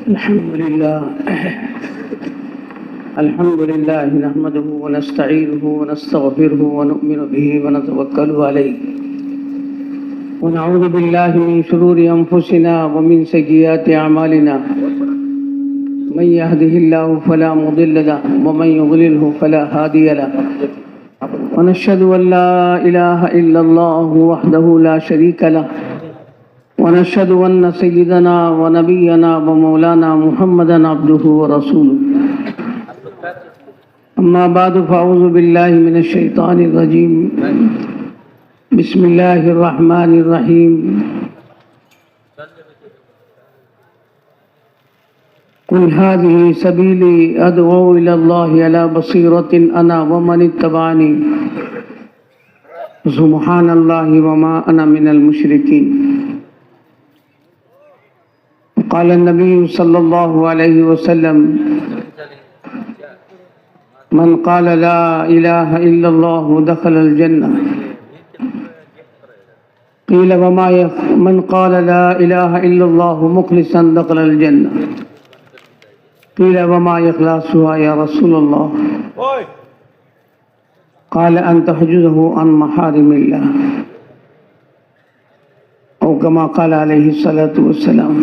الحمد لله نحمده ونستعينه ونستغفره ونؤمن به ونتوكل عليه ونعوذ بالله من شرور أنفسنا ومن سيئات أعمالنا من يهده الله فلا مضل له ومن يضلله فلا هادي له ونشهد أن لا إله إلا الله وحده لا شريك له ونشهد أن سيدنا ونبينا ومولانا محمدا عبده ورسوله أما بعد فأعوذ بالله من الشيطان الرجيم بسم الله الرحمن الرحيم قل هذه سبيلي أدعو إلى الله على بصيرة أنا ومن اتبعني سبحان الله وما أنا من المشركين. قال النبي صلى الله عليه وسلم من قال لا إله إلا الله دخل الجنة. قيل وما من قال لا إله إلا الله مخلصا دخل الجنة. قيل وما إخلاصها يا رسول الله؟ قال أن تحجزه عن محارم الله أو كما قال عليه الصلاة والسلام.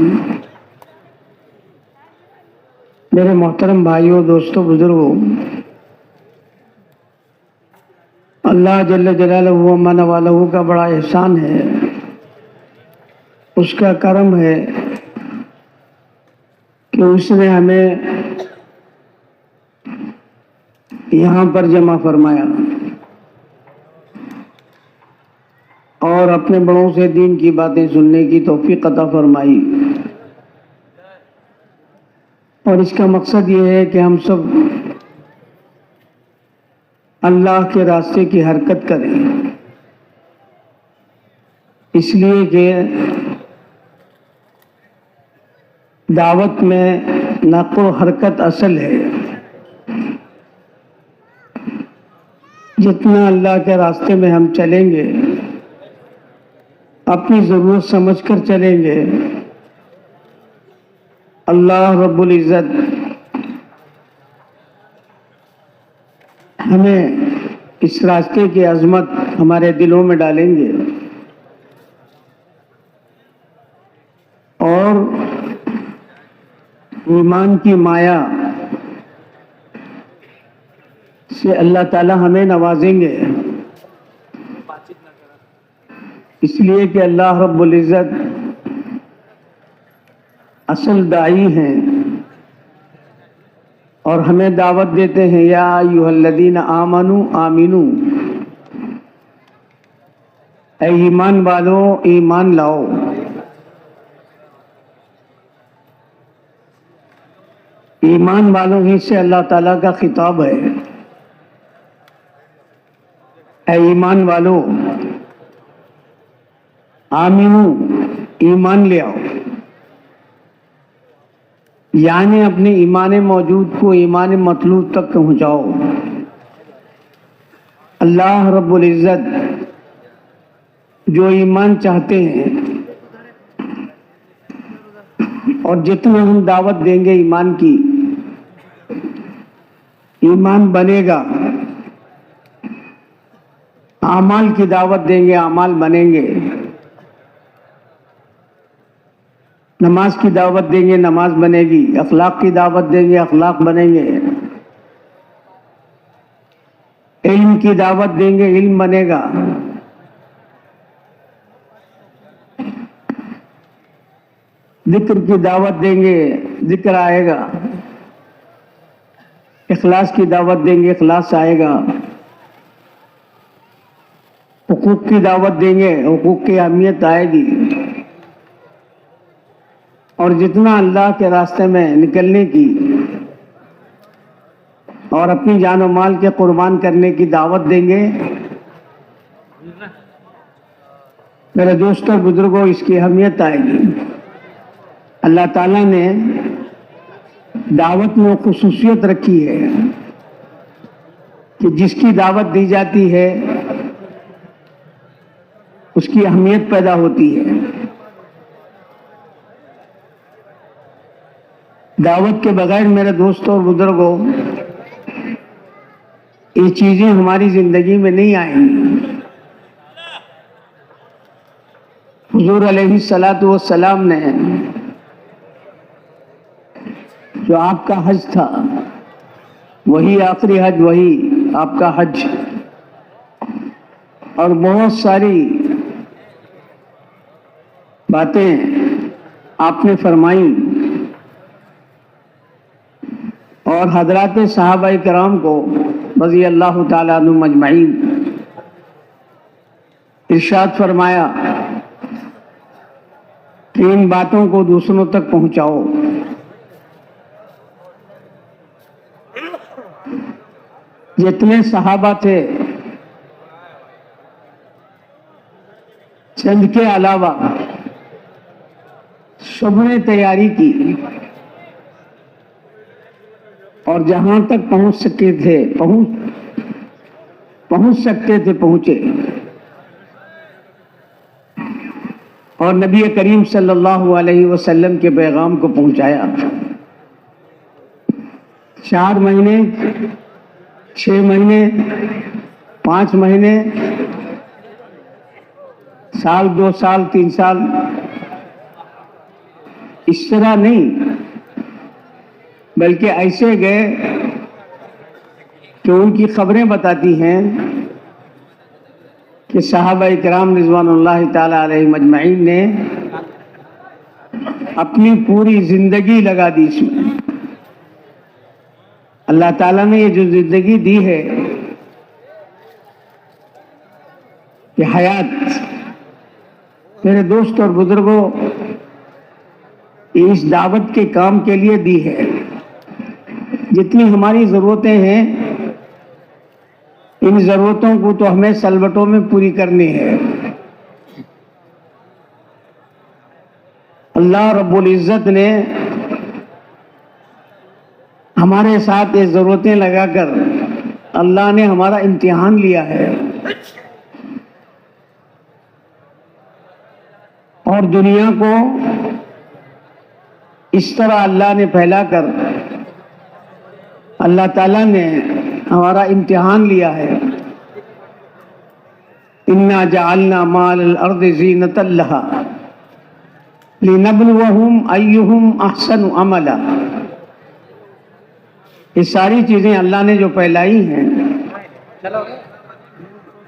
میرے محترم بھائیوں، دوستوں، بزرگوں، اللہ جل جلالہ و من والہ کا بڑا احسان ہے، اس کا کرم ہے کہ اس نے ہمیں یہاں پر جمع فرمایا اور اپنے بڑوں سے دین کی باتیں سننے کی توفیق عطا فرمائی. اور اس کا مقصد یہ ہے کہ ہم سب اللہ کے راستے کی حرکت کریں، اس لیے کہ دعوت میں نقل و حرکت اصل ہے. جتنا اللہ کے راستے میں ہم چلیں گے، اپنی ضرورت سمجھ کر چلیں گے، اللہ رب العزت ہمیں اس راستے کی عظمت ہمارے دلوں میں ڈالیں گے اور ایمان کی مایا سے اللہ تعالی ہمیں نوازیں گے. اس لیے کہ اللہ رب العزت اصل داعی ہیں اور ہمیں دعوت دیتے ہیں، یا ایھا الذین آمنوا آمنوا، اے ایمان والو ایمان لاؤ. ایمان والوں ہی سے اللہ تعالیٰ کا خطاب ہے. اے ایمان والو آمنو، ایمان لے آؤ، یعنی اپنے ایمان موجود کو ایمان مطلوب تک پہنچاؤ. اللہ رب العزت جو ایمان چاہتے ہیں، اور جتنا ہم دعوت دیں گے ایمان کی، ایمان بنے گا. اعمال کی دعوت دیں گے، اعمال بنیں گے. نماز کی دعوت دیں گے، نماز بنے گی. اخلاق کی دعوت دیں گے، اخلاق بنیں گے. علم کی دعوت دیں گے، علم بنے گا. ذکر کی دعوت دیں گے، ذکر آئے گا. اخلاص کی دعوت دیں گے، اخلاص آئے گا. حقوق کی دعوت دیں گے، حقوق کی اہمیت آئے گی. اور جتنا اللہ کے راستے میں نکلنے کی اور اپنی جان و مال کے قربان کرنے کی دعوت دیں گے، میرے دوستوں، بزرگوں، اس کی اہمیت آئے گی. اللہ تعالیٰ نے دعوت میں خصوصیت رکھی ہے کہ جس کی دعوت دی جاتی ہے اس کی اہمیت پیدا ہوتی ہے. دعوت کے بغیر میرے دوستوں اور بزرگوں یہ چیزیں ہماری زندگی میں نہیں آئیں گی۔ حضور علیہ الصلوۃ نے جو آپ کا حج تھا وہی آخری حج، وہی آپ کا حج، اور بہت ساری باتیں آپ نے فرمائی اور حضرات صحابہ کرام کو رضی اللہ تعالیٰ عنہم اجمعین ارشاد فرمایا کہ ان باتوں کو دوسروں تک پہنچاؤ۔ جتنے صحابہ تھے چند کے علاوہ سب نے تیاری کی اور جہاں تک پہنچ سکتے تھے پہنچے، اور نبی کریم صلی اللہ علیہ وسلم کے پیغام کو پہنچایا۔ 4 مہینے، 6 مہینے، 5 مہینے، سال، 2 سال، 3 سال، اس طرح نہیں، بلکہ ایسے گئے کہ ان کی خبریں بتاتی ہیں کہ صحابہ کرام رضوان اللہ تعالی علیہ مجمعین نے اپنی پوری زندگی لگا دی اس میں۔ اللہ تعالیٰ نے یہ جو زندگی دی ہے، یہ حیات میرے دوست اور بزرگوں اس دعوت کے کام کے لیے دی ہے۔ جتنی ہماری ضرورتیں ہیں ان ضرورتوں کو تو ہمیں سلوٹوں میں پوری کرنی ہے۔ اللہ رب العزت نے ہمارے ساتھ یہ ضرورتیں لگا کر اللہ نے ہمارا امتحان لیا ہے، اور دنیا کو اس طرح اللہ نے پھیلا کر اللہ تعالیٰ نے ہمارا امتحان لیا ہے۔ اِنَّا جَعَلْنَا مَا لِلْأَرْضِ زِينَةً لَهَا لِنَبْلُوَهُمْ أَيُّهُمْ أَحْسَنُ عَمَلًا۔ یہ ساری چیزیں اللہ نے جو پھیلائی ہیں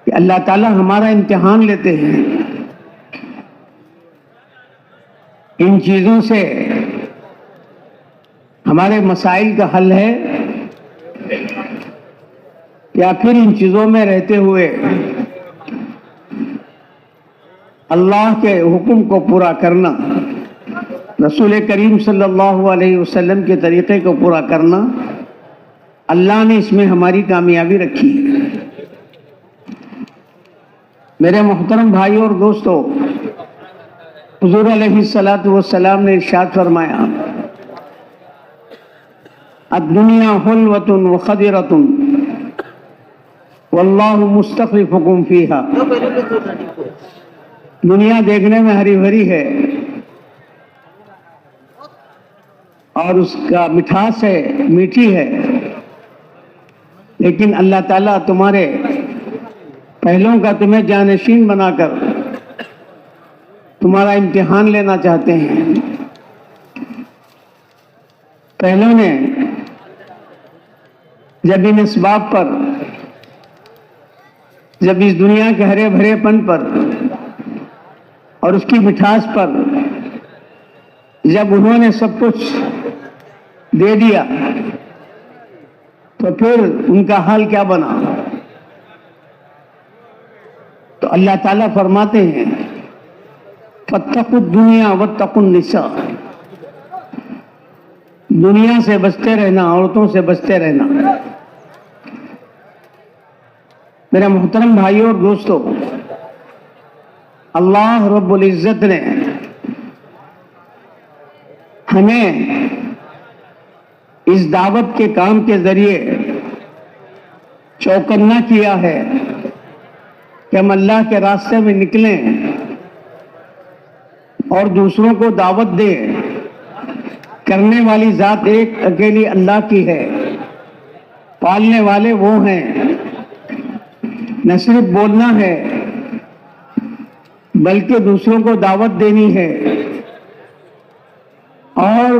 کہ اللہ تعالیٰ ہمارا امتحان لیتے ہیں۔ ان چیزوں سے ہمارے مسائل کا حل ہے یا پھر ان چیزوں میں رہتے ہوئے اللہ کے حکم کو پورا کرنا، رسول کریم صلی اللہ علیہ وسلم کے طریقے کو پورا کرنا، اللہ نے اس میں ہماری کامیابی رکھی ہے۔ میرے محترم بھائیوں اور دوستوں، حضور علیہ السلام نے ارشاد فرمایا، الدنیا حلوۃ وخضرۃ واللہ مستخلفکم فیہا۔ دنیا دیکھنے میں ہری بھری ہے اور اس کا مٹھاس ہے، میٹھی ہے، لیکن اللہ تعالیٰ تمہارے پہلوں کا تمہیں جانشین بنا کر تمہارا امتحان لینا چاہتے ہیں۔ پہلوں نے جب ان اسباب پر، جب اس دنیا کے ہرے بھرے پن پر اور اس کی مٹھاس پر جب انہوں نے سب کچھ دے دیا تو پھر ان کا حال کیا بنا؟ تو اللہ تعالیٰ فرماتے ہیں فَاتَّقُوا الدُّنْيَا وَاتَّقُوا النِّسَاءَ۔ دنیا سے بچتے رہنا، عورتوں سے بچتے رہنا۔ میرے محترم بھائیوں اور دوستوں، اللہ رب العزت نے ہمیں اس دعوت کے کام کے ذریعے چوکنا کیا ہے کہ ہم اللہ کے راستے میں نکلیں اور دوسروں کو دعوت دیں کرنے والی ذات ایک اکیلی اللہ کی ہے، پالنے والے وہ ہیں، نہ صرف بولنا ہے بلکہ دوسروں کو دعوت دینی ہے، اور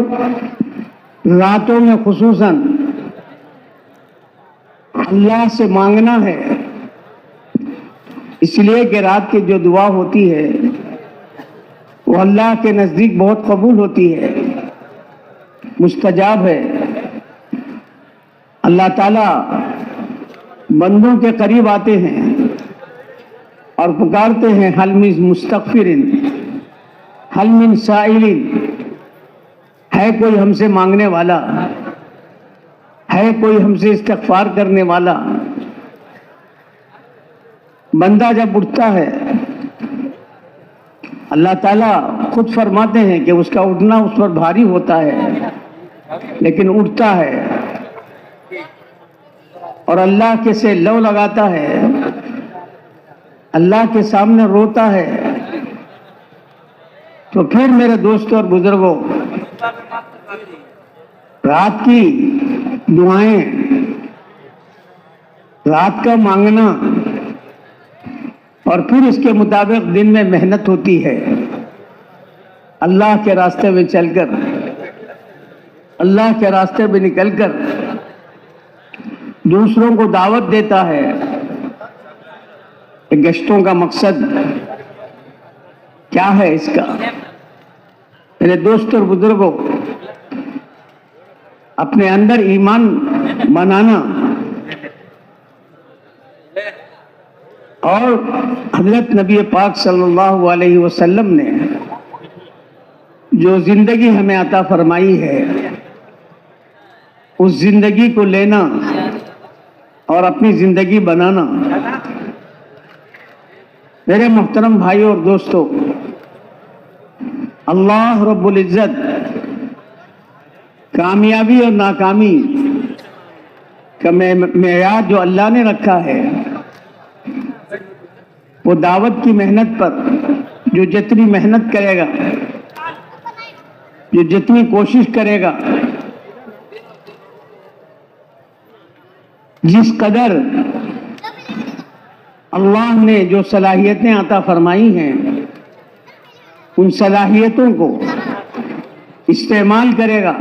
راتوں میں خصوصاً اللہ سے مانگنا ہے، اس لیے کہ رات کی جو دعا ہوتی ہے وہ اللہ کے نزدیک بہت قبول ہوتی ہے، مستجاب ہے۔ اللہ تعالیٰ بندوں کے قریب آتے ہیں اور پکارتے ہیں، حل من مستغفر، حل من سائل، ہے کوئی ہم سے مانگنے والا، ہے کوئی ہم سے استغفار کرنے والا۔ بندہ جب اٹھتا ہے اللہ تعالیٰ خود فرماتے ہیں کہ اس کا اٹھنا اس پر بھاری ہوتا ہے، لیکن اٹھتا ہے اور اللہ کے سے لو لگاتا ہے، اللہ کے سامنے روتا ہے۔ تو پھر میرے دوستوں اور بزرگوں، رات کی دعائیں، رات کا مانگنا، اور پھر اس کے مطابق دن میں محنت ہوتی ہے، اللہ کے راستے میں چل کر، اللہ کے راستے میں نکل کر دوسروں کو دعوت دیتا ہے۔ گشتوں کا مقصد کیا ہے اس کا؟ میرے دوست اور بزرگوں، اپنے اندر ایمان بنانا، اور حضرت نبی پاک صلی اللہ علیہ وسلم نے جو زندگی ہمیں عطا فرمائی ہے، اس زندگی کو لینا اور اپنی زندگی بنانا۔ میرے محترم بھائیوں اور دوستوں، اللہ رب العزت کامیابی اور ناکامی کا معیار جو اللہ نے رکھا ہے، وہ دعوت کی محنت پر جو جتنی محنت کرے گا، جو جتنی کوشش کرے گا، جس قدر اللہ نے جو صلاحیتیں عطا فرمائی ہیں، ان صلاحیتوں کو استعمال کرے گا،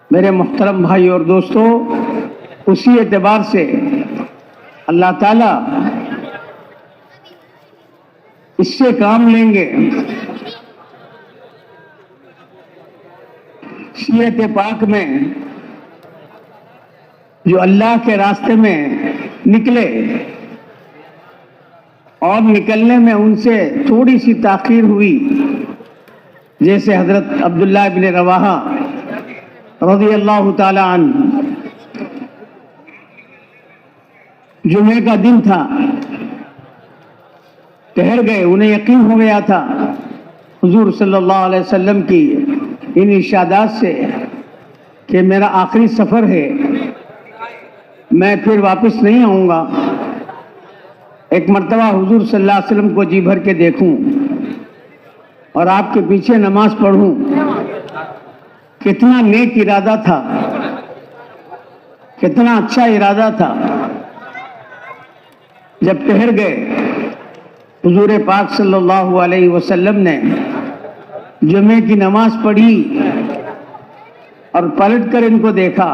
میرے محترم بھائی اور دوستوں، اسی اعتبار سے اللہ تعالیٰ اس سے کام لیں گے۔ سیرت پاک میں جو اللہ کے راستے میں نکلے اور نکلنے میں ان سے تھوڑی سی تاخیر ہوئی، جیسے حضرت عبداللہ بن رواحہ رضی اللہ تعالی عنہ، جمعے کا دن تھا، ٹھہر گئے، انہیں یقین ہو گیا تھا حضور صلی اللہ علیہ وسلم کی ان ارشادات سے کہ میرا آخری سفر ہے، میں پھر واپس نہیں آؤں گا، ایک مرتبہ حضور صلی اللہ علیہ وسلم کو جی بھر کے دیکھوں اور آپ کے پیچھے نماز پڑھوں۔ کتنا نیک ارادہ تھا، کتنا اچھا ارادہ تھا۔ جب ٹھہر گئے، حضور پاک صلی اللہ علیہ وسلم نے جمعے کی نماز پڑھی اور پلٹ کر ان کو دیکھا،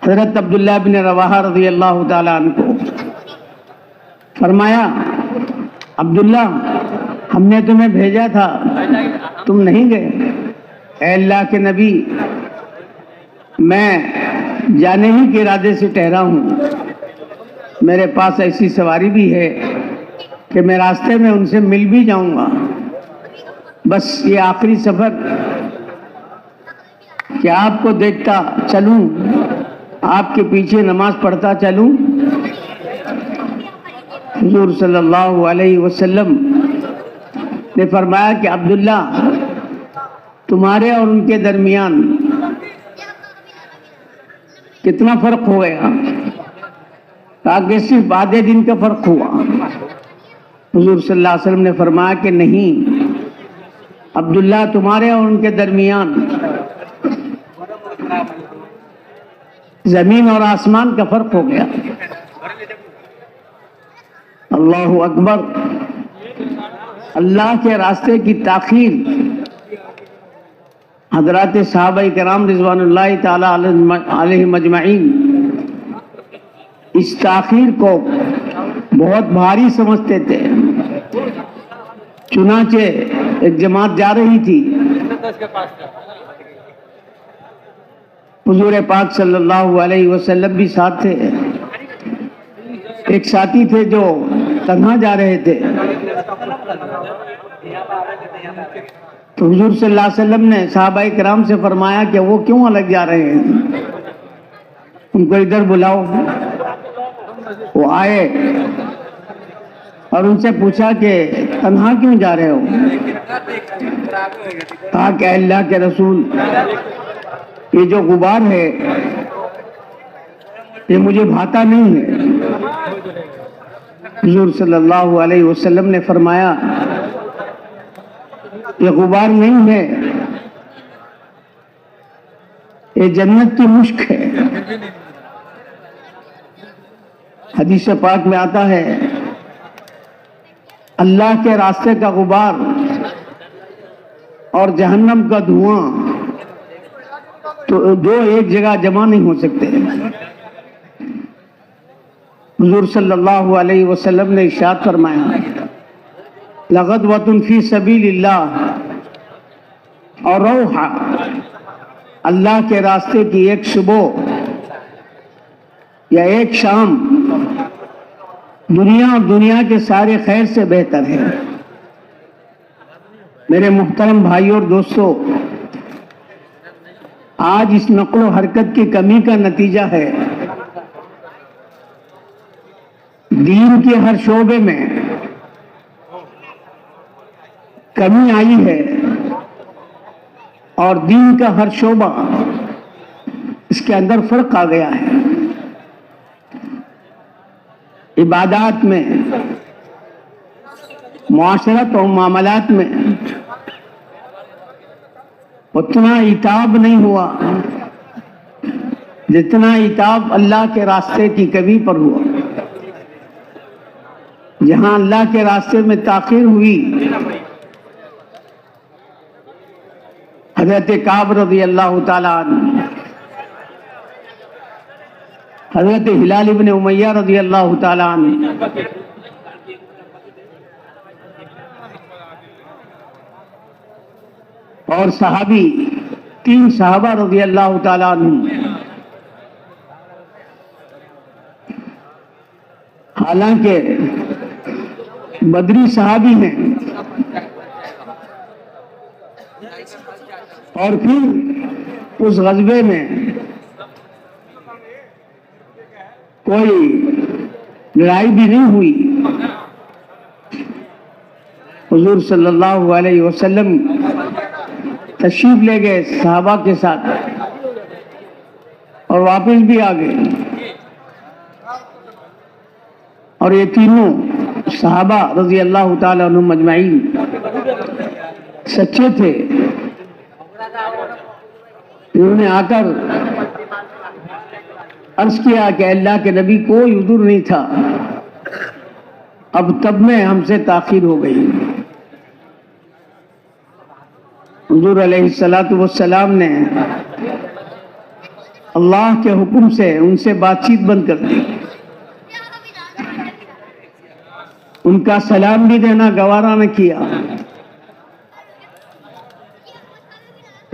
حضرت عبداللہ بن رواحہ رضی اللہ تعالیٰ عنہ کو فرمایا، عبداللہ ہم نے تمہیں بھیجا تھا، تم نہیں گئے۔ اے اللہ کے نبی، میں جانے ہی کے ارادے سے ٹھہرا ہوں، میرے پاس ایسی سواری بھی ہے کہ میں راستے میں ان سے مل بھی جاؤں گا، بس یہ آخری سفر کہ آپ کو دیکھتا چلوں، آپ کے پیچھے نماز پڑھتا چلوں۔ حضور صلی اللہ علیہ وسلم نے فرمایا کہ عبداللہ، تمہارے اور ان کے درمیان کتنا فرق ہو گیا؟ کہا کہ صرف آدھے دن کا فرق ہوا۔ حضور صلی اللہ علیہ وسلم نے فرمایا کہ نہیں، عبداللہ تمہارے اور ان کے درمیان زمین اور آسمان کا فرق ہو گیا. اللہ اکبر. اللہ کے راستے کی تاخیر حضرات صحابہ کرام رضوان اللہ تعالی علیہم اجمعین اس تاخیر کو بہت بھاری سمجھتے تھے. چنانچہ ایک جماعت جا رہی تھی، حضور پاک صلی اللہ علیہ وسلم بھی ساتھ تھے. ایک ساتھی تھے جو تنہا جا رہے تھے، تو حضور صلی اللہ علیہ وسلم نے صحابہ کرام سے فرمایا کہ وہ کیوں الگ جا رہے ہیں، ان کو ادھر بلاؤ. وہ آئے اور ان سے پوچھا کہ تنہا کیوں جا رہے ہو؟ کہا کہ اللہ کے رسول، یہ جو غبار ہے یہ مجھے بھاتا نہیں ہے. حضور صلی اللہ علیہ وسلم نے فرمایا یہ غبار نہیں ہے، یہ جنت کی مشک ہے. حدیث پاک میں آتا ہے اللہ کے راستے کا غبار اور جہنم کا دھواں تو دو ایک جگہ جمع نہیں ہو سکتے. حضور صلی اللہ علیہ وسلم نے ارشاد فرمایا لغدوۃ فی سبیل اللہ، اور روحا، اللہ کے راستے کی ایک صبح یا ایک شام دنیا اور دنیا کے سارے خیر سے بہتر ہے. میرے محترم بھائیوں اور دوستو، آج اس نقل و حرکت کی کمی کا نتیجہ ہے دین کے ہر شعبے میں کمی آئی ہے، اور دین کا ہر شعبہ اس کے اندر فرق آ گیا ہے. عبادات میں، معاشرت اور معاملات میں اتنا عتاب نہیں ہوا جتنا عتاب اللہ کے راستے کی کمی پر ہوا. جہاں اللہ کے راستے میں تاخیر ہوئی، حضرت کعب رضی اللہ تعالیٰ عنہ، حضرت ہلال ابن امیہ رضی اللہ تعالیٰ عنہ، اور صحابی 3 صحابہ رضی اللہ تعالیٰ عنہ، حالانکہ بدری صحابی ہیں، اور پھر اس غزوے میں کوئی لڑائی بھی نہیں ہوئی. حضور صلی اللہ علیہ وسلم تشریف لے گئے صحابہ کے ساتھ اور واپس بھی آ گئے، اور یہ تینوں صحابہ رضی اللہ تعالیٰ عنہم اجمعین سچے تھے. انہوں نے آ کر عرض کیا کہ اللہ کے نبی کوئی عذر نہیں تھا، اب تب میں ہم سے تاخیر ہو گئی. حضور علیہ السلام نے اللہ کے حکم سے ان سے بات چیت بند کر دی. ان کا سلام بھی دینا گوارا نہ کیا.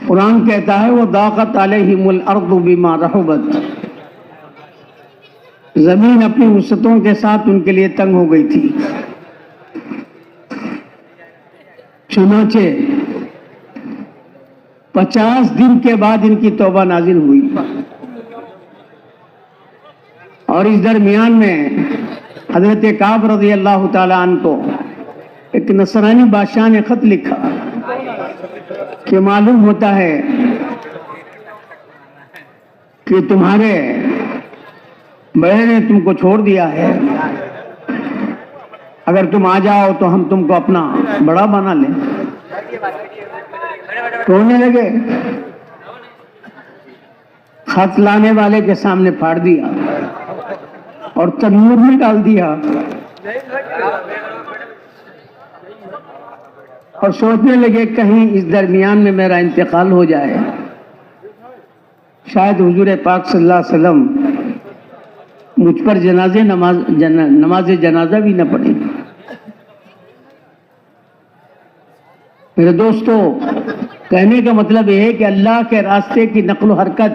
قرآن کہتا ہے وَضَاقَتْ عَلَيْهِمُ الْأَرْضُ بِمَا رَحُبَتْ، زمین اپنی وسعتوں کے ساتھ ان کے لیے تنگ ہو گئی تھی. چنانچہ 50 دن کے بعد ان کی توبہ نازل ہوئی، اور اس درمیان میں حضرت کعب رضی اللہ تعالیٰ عنہ کو ایک نصرانی بادشاہ نے خط لکھا کہ معلوم ہوتا ہے کہ تمہارے بڑے نے تم کو چھوڑ دیا ہے، اگر تم آ جاؤ تو ہم تم کو اپنا بڑا بنا لیں. رونے لگے، خط لانے والے کے سامنے پھاڑ دیا اور تنور میں ڈال دیا اور سوچنے لگے کہیں اس درمیان میں میرا انتقال ہو جائے، شاید حضور پاک صلی اللہ علیہ وسلم مجھ پر نماز جنازہ بھی نہ پڑھے۔ میرے دوستو، کہنے کا مطلب یہ ہے کہ اللہ کے راستے کی نقل و حرکت،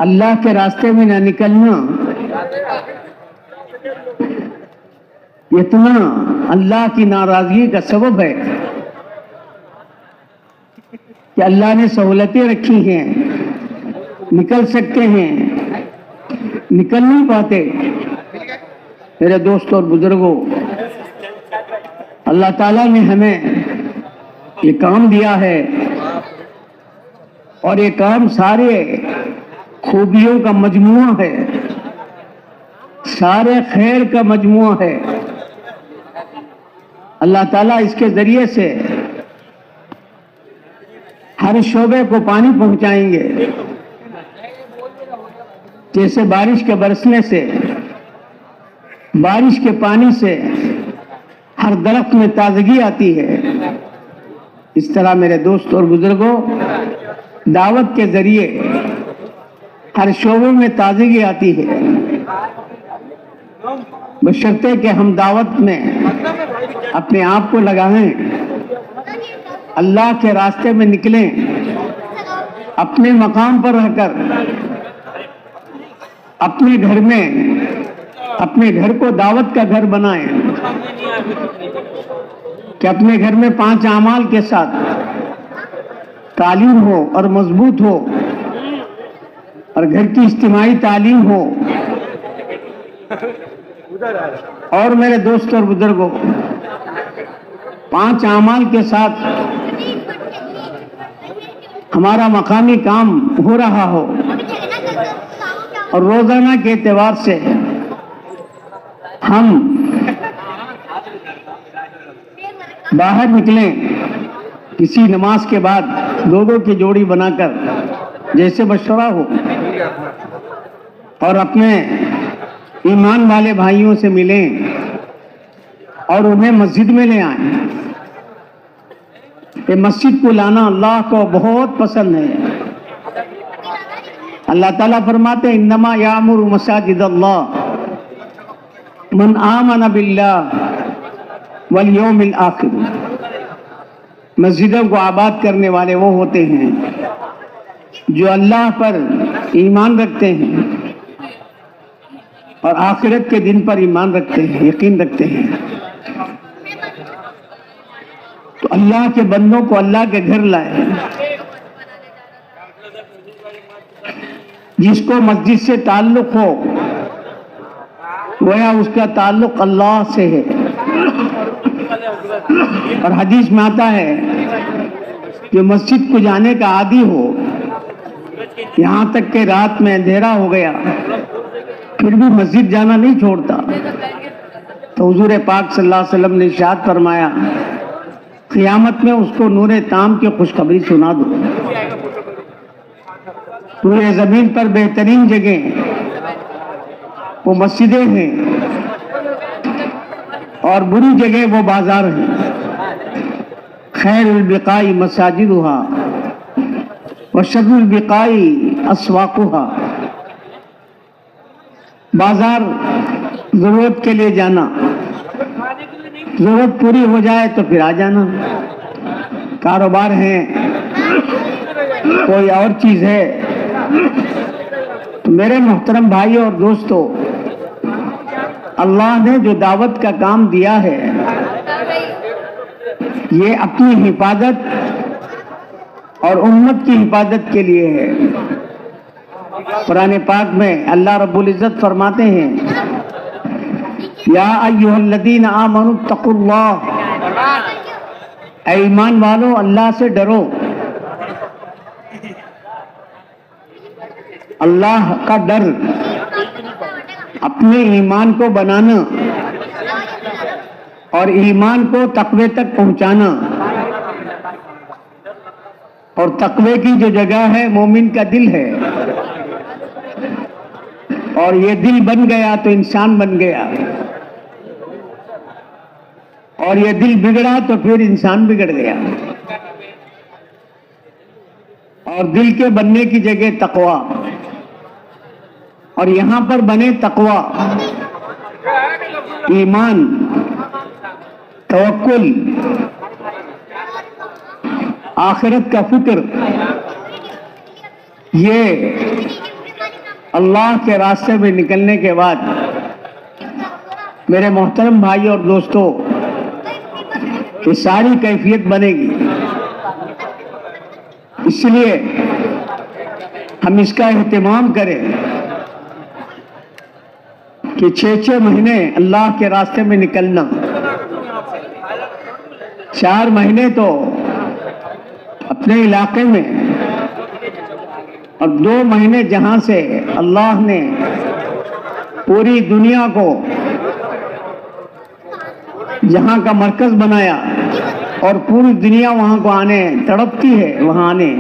اللہ کے راستے میں نہ نکلنا، اتنا اللہ کی ناراضگی کا سبب ہے کہ اللہ نے سہولتیں رکھی ہیں، نکل سکتے ہیں، نکل نہیں پاتے۔ میرے دوستوں اور بزرگوں، اللہ تعالیٰ نے ہمیں یہ کام دیا ہے اور یہ کام سارے خوبیوں کا مجموعہ ہے، سارے خیر کا مجموعہ ہے۔ اللہ تعالیٰ اس کے ذریعے سے ہر شعبے کو پانی پہنچائیں گے، جیسے بارش کے برسنے سے، بارش کے پانی سے ہر درخت میں تازگی آتی ہے، اس طرح میرے دوست اور بزرگوں، دعوت کے ذریعے ہر شعبے میں تازگی آتی ہے، بشرطے کہ ہم دعوت میں اپنے آپ کو لگائیں، اللہ کے راستے میں نکلیں، اپنے مقام پر رہ کر اپنے گھر میں اپنے گھر کو دعوت کا گھر بنائیں، کہ اپنے گھر میں 5 اعمال کے ساتھ تعلیم ہو اور مضبوط ہو، اور گھر کی اجتماعی تعلیم ہو۔ اور میرے دوست اور بزرگوں، 5 اعمال کے ساتھ ہمارا مقامی کام ہو رہا ہو، اور روزانہ کے اعتبار سے ہم باہر نکلیں، کسی نماز کے بعد 2 کی جوڑی بنا کر جیسے مشورہ ہو، اور اپنے ایمان والے بھائیوں سے ملیں اور انہیں مسجد میں لے آئیں۔ یہ مسجد کو لانا اللہ کو بہت پسند ہے۔ اللہ تعالیٰ فرماتے ہیں انما یعمر مساجد اللہ من آمن باللہ والیوم الآخر۔ مسجدوں کو آباد کرنے والے وہ ہوتے ہیں جو اللہ پر ایمان رکھتے ہیں اور آخرت کے دن پر ایمان رکھتے ہیں، یقین رکھتے ہیں۔ تو اللہ کے بندوں کو اللہ کے گھر لائے، جس کو مسجد سے تعلق ہو گویا اس کا تعلق اللہ سے ہے۔ اور حدیث میں آتا ہے کہ مسجد کو جانے کا عادی ہو، یہاں تک کہ رات میں اندھیرا ہو گیا پھر بھی مسجد جانا نہیں چھوڑتا، تو حضور پاک صلی اللہ علیہ وسلم نے ارشاد فرمایا قیامت میں اس کو نور تام کی خوشخبری سنا دو۔ پورے زمین پر بہترین جگہ وہ مسجدیں ہیں اور بری جگہ وہ بازار ہیں۔ خیر البقاء مساجدها وشر البقاء اسواقها۔ بازار ضرورت کے لیے جانا، ضرورت پوری ہو جائے تو پھر آ جانا، کاروبار ہے، کوئی اور چیز ہے۔ تو میرے محترم بھائی اور دوستو، اللہ نے جو دعوت کا کام دیا ہے یہ اپنی حفاظت اور امت کی حفاظت کے لیے ہے۔ قرآن پاک میں اللہ رب العزت فرماتے ہیں یا ایھا الذین آمنوا اتقوا اللہ، اے ایمان والو اللہ سے ڈرو۔ اللہ کا ڈر، اپنے ایمان کو بنانا اور ایمان کو تقوی تک پہنچانا، اور تقوی کی جو جگہ ہے مومن کا دل ہے، اور یہ دل بن گیا تو انسان بن گیا، اور یہ دل بگڑا تو پھر انسان بگڑ گیا۔ اور دل کے بننے کی جگہ تقوی، اور یہاں پر بنے تقوی، ایمان، توکل، آخرت کا فکر، یہ اللہ کے راستے میں نکلنے کے بعد میرے محترم بھائی اور دوستو، یہ ساری کیفیت بنے گی۔ اس لیے ہم اس کا اہتمام کریں کہ 6 مہینے اللہ کے راستے میں نکلنا، 4 مہینے تو اپنے علاقے میں، اور 2 مہینے جہاں سے اللہ نے پوری دنیا کو جہاں کا مرکز بنایا، اور پوری دنیا وہاں کو آنے تڑپتی ہے، وہاں آنے،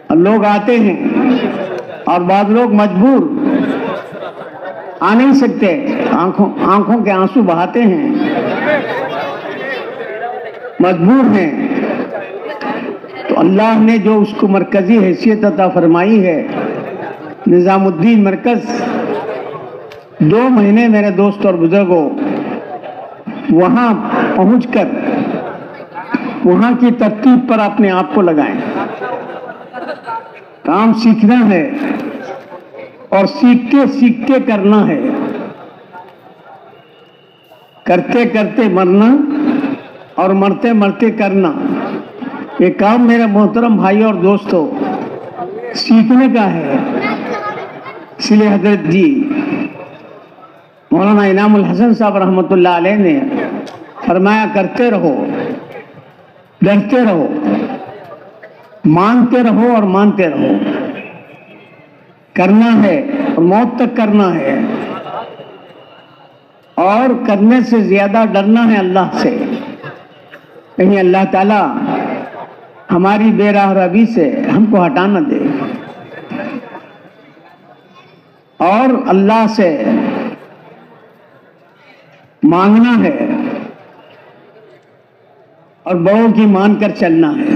اور لوگ آتے ہیں، اور بعض لوگ مجبور آ نہیں سکتے، آنکھوں کے آنسو بہاتے ہیں، مجبور ہیں، تو اللہ نے جو اس کو مرکزی حیثیت عطا فرمائی ہے، نظام الدین مرکز، 2 مہینے میرے دوست اور بزرگوں وہاں پہنچ کر وہاں کی ترتیب پر اپنے آپ کو لگائیں۔ کام سیکھنا ہے، اور سیکھتے سیکھتے کرنا ہے، کرتے کرتے مرنا، اور مرتے مرتے کرنا۔ یہ کام میرے محترم بھائی اور دوستو سیکھنے کا ہے۔ اس لیے حضرت جی مولانا انعام الحسن صاحب رحمۃ اللہ علیہ نے فرمایا، کرتے رہو، ڈرتے رہو، مانتے رہو اور مانتے رہو۔ کرنا ہے اور موت تک کرنا ہے، اور کرنے سے زیادہ ڈرنا ہے اللہ سے، کہیں اللہ تعالیٰ ہماری بے راہ روی سے ہم کو ہٹا نہ دے۔ اور اللہ سے مانگنا ہے، اور بڑوں کی مان کر چلنا ہے۔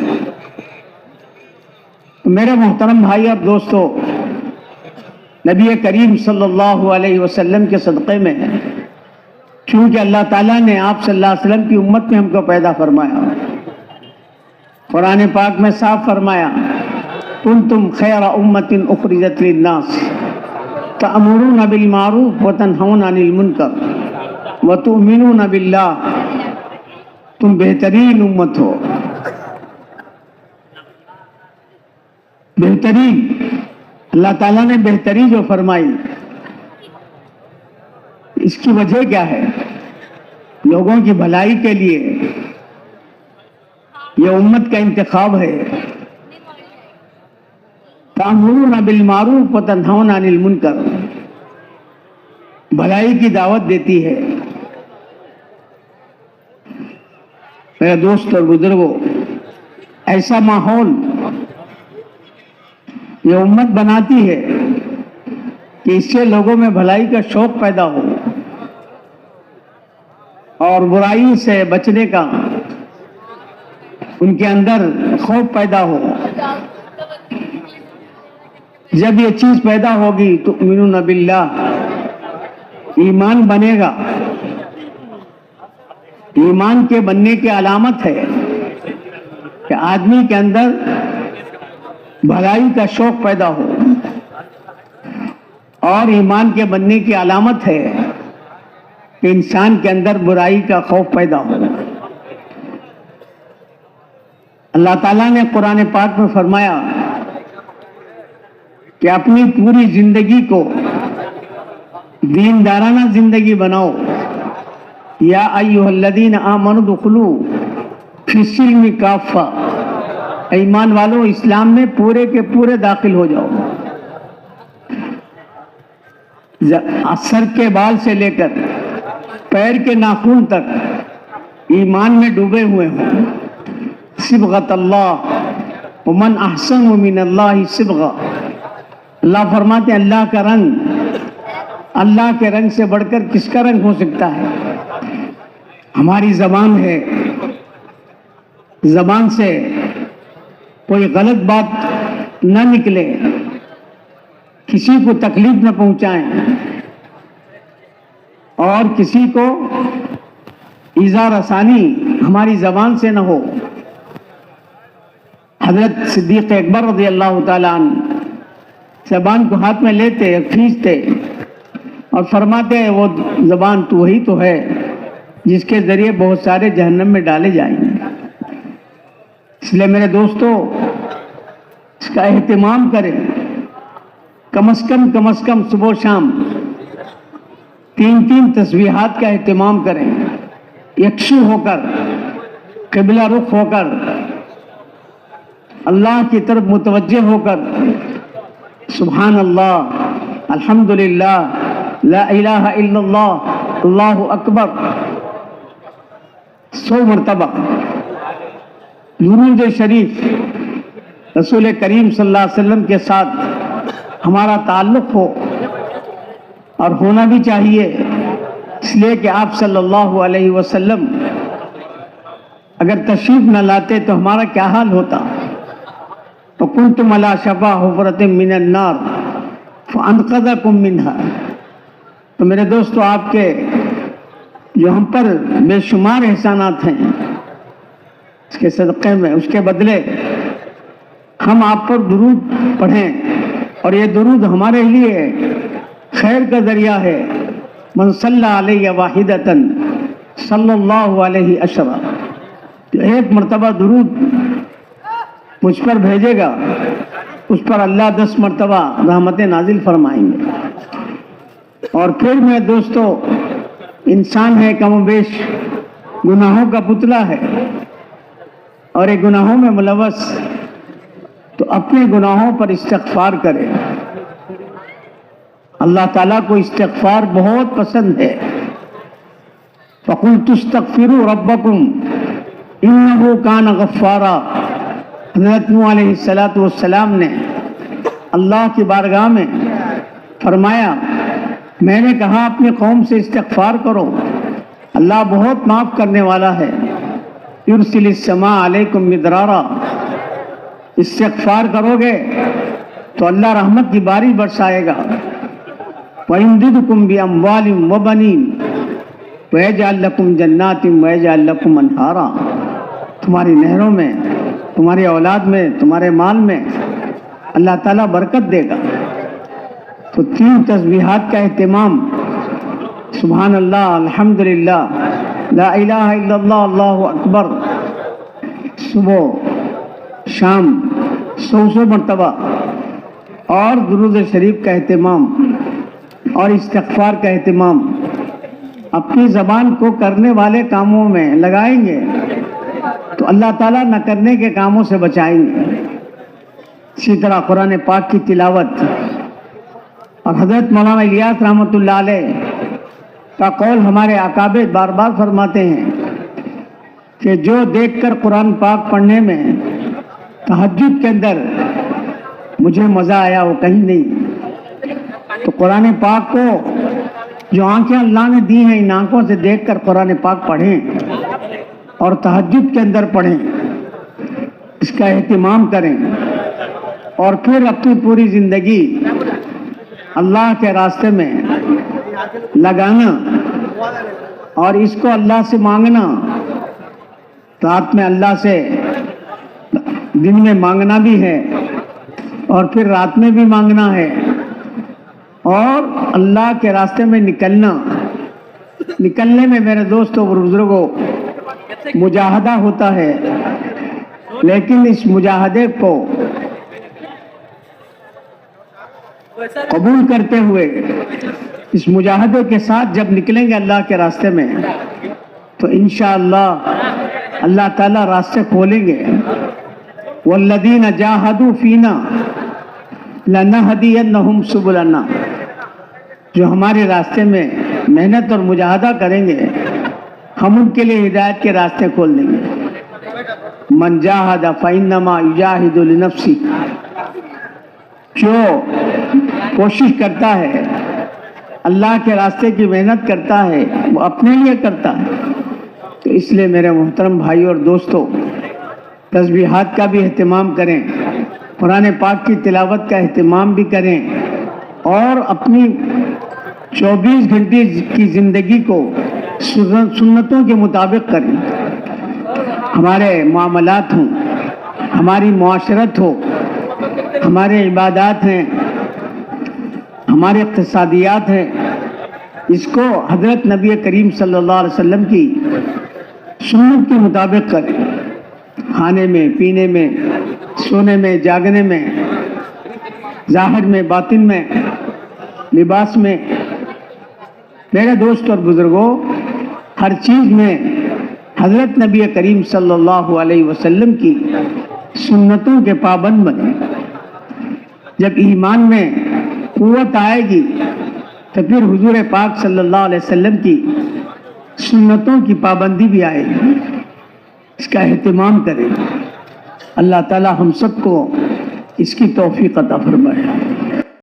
میرے محترم بھائی اور دوستو، نبی کریم صلی اللہ علیہ وسلم کے صدقے میں، چونکہ اللہ تعالیٰ نے آپ صلی اللہ علیہ وسلم کی امت میں ہم کو پیدا فرمایا، قرآن پاک میں صاف فرمایا، کنتم خیر امت اخرجت للناس تأمرون بالمعروف وتنہون عن المنکر وتؤمنون باللہ، تم بہترین امت ہو۔ بہترین، اللہ تعالیٰ نے بہتری جو فرمائی، اس کی وجہ کیا ہے؟ لوگوں کی بھلائی کے لیے یہ امت کا انتخاب ہے۔ تأمرون بالمعروف وتنہون عن المنکر، بھلائی کی دعوت دیتی ہے۔ میرے دوست اور بزرگوں، ایسا ماحول یہ امت بناتی ہے کہ اس سے لوگوں میں بھلائی کا شوق پیدا ہو، اور برائی سے بچنے کا ان کے اندر خوف پیدا ہو۔ جب یہ چیز پیدا ہوگی تو تؤمنون باللہ، ایمان بنے گا۔ ایمان کے بننے کی علامت ہے کہ آدمی کے اندر بھلائی کا شوق پیدا ہو، اور ایمان کے بننے کی علامت ہے کہ انسان کے اندر برائی کا خوف پیدا ہو۔ اللہ تعالیٰ نے قرآن پاک میں فرمایا کہ اپنی پوری زندگی کو دیندارانہ زندگی بناؤ۔ یا ایھا الذین آمنوا ادخلوا فی السلم کافہ، ایمان والو اسلام میں پورے کے پورے داخل ہو جاؤ، سر کے بال سے لے کر پیر کے ناخن تک ایمان میں ڈوبے ہوئے ہوں۔ صبغۃ اللہ ومن احسن من اللہ صبغہ. اللہ فرماتے ہیں اللہ کا رنگ، اللہ کے رنگ سے بڑھ کر کس کا رنگ ہو سکتا ہے؟ ہماری زبان ہے، زبان سے کوئی غلط بات نہ نکلے، کسی کو تکلیف نہ پہنچائیں اور کسی کو ایذا رسانی ہماری زبان سے نہ ہو. حضرت صدیق اکبر رضی اللہ تعالیٰ عنہ زبان کو ہاتھ میں لیتے اور کھینچتے اور فرماتے ہیں وہ زبان تو وہی تو ہے جس کے ذریعے بہت سارے جہنم میں ڈالے جائیں گے. اس لیے میرے دوستو اس کا اہتمام کریں. کم از کم صبح و شام 3 تسبیحات کا اہتمام کریں، یکسو ہو کر، قبلہ رخ ہو کر، اللہ کی طرف متوجہ ہو کر سبحان اللہ، الحمدللہ، لا الہ الا اللہ، اللہ اکبر 100 مرتبہ. درود شریف رسول کریم صلی اللہ علیہ وسلم کے ساتھ ہمارا تعلق ہو اور ہونا بھی چاہیے، اس لیے کہ آپ صلی اللہ علیہ وسلم اگر تشریف نہ لاتے تو ہمارا کیا حال ہوتا؟ وَكُنْتُمْ عَلَى شَفَا حُفْرَةٍ مِّنَ النَّارِ فَأَنْقَذَكُم مِّنْهَا. تو میرے دوستو آپ کے جو ہم پر بے شمار احسانات ہیں، اس کے صدقے میں، اس کے بدلے ہم آپ پر درود پڑھیں اور یہ درود ہمارے لیے خیر کا ذریعہ ہے. من صلی علیہ واحدۃ صلی اللہ علیہ عشرہ. جو ایک مرتبہ درود مجھ پر بھیجے گا اس پر اللہ 10 مرتبہ رحمتیں نازل فرمائیں گے. اور پھر میں دوستو انسان ہے، کم و بیش گناہوں کا پتلا ہے اور یہ گناہوں میں ملوث، تو اپنے گناہوں پر استغفار کرے. اللہ تعالیٰ کو استغفار بہت پسند ہے. فَقُلْتُ اسْتَغْفِرُوا رَبَّكُمْ إِنَّهُ كَانَ غَفَّارًا. حضرت نوح علیہ السلام نے اللہ کی بارگاہ میں فرمایا میں نے کہا اپنی قوم سے استغفار کرو، اللہ بہت معاف کرنے والا ہے. یرسل السماء علیکم مدرارا. استغفار کرو گے تو اللہ رحمت کی بارش برسائے گا. وَيُمْدِدْكُمْ بِأَمْوَالٍ وَبَنِينَ وَيَجْعَلْ لَكُمْ جَنَّاتٍ وَيَجْعَلْ لَكُمْ أَنْهَارًا. تمہاری نہروں میں، تمہاری اولاد میں، تمہارے مال میں اللہ تعالیٰ برکت دے گا. تو 3 تسبیحات کا اہتمام، سبحان اللہ، الحمدللہ، لا الہ الا اللہ، اللہ اکبر، صبح شام 100 مرتبہ، اور درود شریف کا اہتمام اور استغفار کا اہتمام اپنی زبان کو کرنے والے کاموں میں لگائیں گے تو اللہ تعالیٰ نہ کرنے کے کاموں سے بچائیں گے. اسی طرح قرآن پاک کی تلاوت، اور حضرت مولانا الیاس رحمۃ اللہ علیہ کا قول ہمارے اکابر بار بار فرماتے ہیں کہ جو دیکھ کر قرآن پاک پڑھنے میں تہجد کے اندر مجھے مزہ آیا وہ کہیں نہیں. تو قرآن پاک کو جو آنکھیں اللہ نے دی ہیں ان آنکھوں سے دیکھ کر قرآن پاک پڑھیں اور تہجد کے اندر پڑھیں، اس کا اہتمام کریں. اور پھر اپنی پوری زندگی اللہ کے راستے میں لگانا اور اس کو اللہ سے مانگنا. رات میں اللہ سے، دن میں مانگنا بھی ہے اور پھر رات میں بھی مانگنا ہے. اور اللہ کے راستے میں نکلنے میں میرے دوستوں اور بزرگوں مجاہدہ ہوتا ہے، لیکن اس مجاہدے کو قبول کرتے ہوئے، اس مجاہدے کے ساتھ جب نکلیں گے اللہ کے راستے میں تو انشاءاللہ اللہ تعالیٰ راستے کھولیں گے. والذین جاہدوا فینا لنہدینہم سبلنا. جو ہمارے راستے میں محنت اور مجاہدہ کریں گے ہم ان کے لیے ہدایت کے راستے کھول دیں گے. من جاہد فإنما یجاہد لنفسہ، جو کوشش کرتا ہے، اللہ کے راستے کی محنت کرتا ہے، وہ اپنے لیے کرتا ہے۔ تو اس لیے میرے محترم بھائی اور دوستو، تسبیحات کا بھی اہتمام کریں، قرآن پاک کی تلاوت کا اہتمام بھی کریں، اور اپنی 24 گھنٹے کی زندگی کو سنتوں کے مطابق کریں۔ ہمارے معاملات ہوں، ہماری معاشرت ہو، ہمارے عبادات ہیں، ہمارے اقتصادیات ہیں، اس کو حضرت نبی کریم صلی اللہ علیہ وسلم کی سنت کے مطابق کریں۔ کھانے میں، پینے میں، سونے میں، جاگنے میں، ظاہر میں، باطن میں، لباس میں۔ میرے دوست اور بزرگوں، ہر چیز میں حضرت نبی کریم صلی اللہ علیہ وسلم کی سنتوں کے پابند بنیں۔ جب ایمان میں قوت آئے گی تو پھر حضور پاک صلی اللہ علیہ وسلم کی سنتوں کی پابندی بھی آئے گی۔ اس کا اہتمام کریں۔ اللہ تعالی ہم سب کو اس کی توفیق عطا فرمائے۔